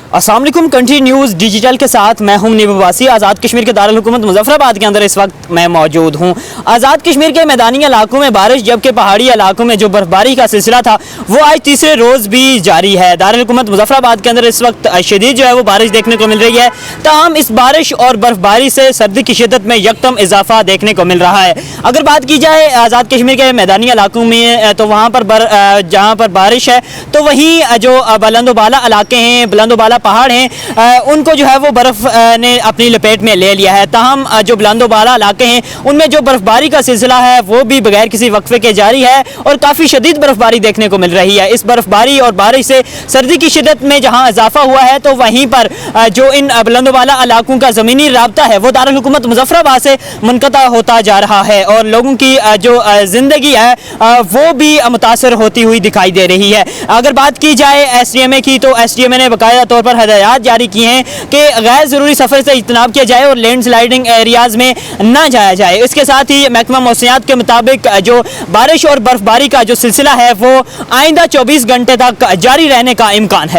अस्सलाम वालेकुम। Country news digital के साथ मैं हूं नीब अब्बासी। आज़ाद कश्मीर के दारुल हुकूमत मुजफ्फराबाद के अंदर इस वक्त मैं मौजूद हूं। आज़ाद कश्मीर के मैदानी इलाकों में बारिश, जबकि पहाड़ी इलाकों में जो बर्फबारी का सिलसिला था वो आज तीसरे रोज़ भी जारी है। दारुल हुकूमत मुजफ्फराबाद के अंदर इस वक्त शदीद जो है वो बारिश देखने को मिल रही है। ताहम इस बारिश और बर्फबारी से सर्दी की शिद्दत में यकदम इजाफा देखने को मिल रहा है। अगर बात की जाए आज़ाद कश्मीर के मैदानी इलाकों में तो वहाँ पर जहाँ पर बारिश है तो वहीं जो बुलंदोबाला इलाके हैं, बुलंदोबाला पहाड़ हैं, उनको जो है वो बर्फ़ ने अपनी लपेट में ले लिया है। ताहम जो बुलंदोबाला इलाके हैं उनमें जो बर्फ़बारी का सिलसिला है वो भी बगैर किसी वक्फे के जारी है और काफ़ी शदीद बर्फ़बारी देखने को मिल रही है। इस बर्फ़बारी और बारिश से सर्दी की शिद्दत में जहाँ इजाफा हुआ है तो वहीं पर जो इन बुलंदोबाला इलाकों का ज़मीनी राब्ता है वो दारुल हुकूमत मुजफ्फराबाद से मुनक़ता होता जा रहा है और लोगों की जो ज़िंदगी है वो भी मुतासर होती हुई दिखाई दे रही है। अगर बात की जाए SDMA की तो SDMA ने बाकायदा तौर पर हदायत जारी की हैं कि गैर ज़रूरी सफ़र से इज्तनाब किया जाए और लैंड स्लाइडिंग एरियाज़ में ना जाया जाए। इसके साथ ही महकमा मौसमियात के मुताबिक जो बारिश और बर्फबारी का जो सिलसिला है वो आइंदा 24 घंटे तक जारी रहने का इम्कान है।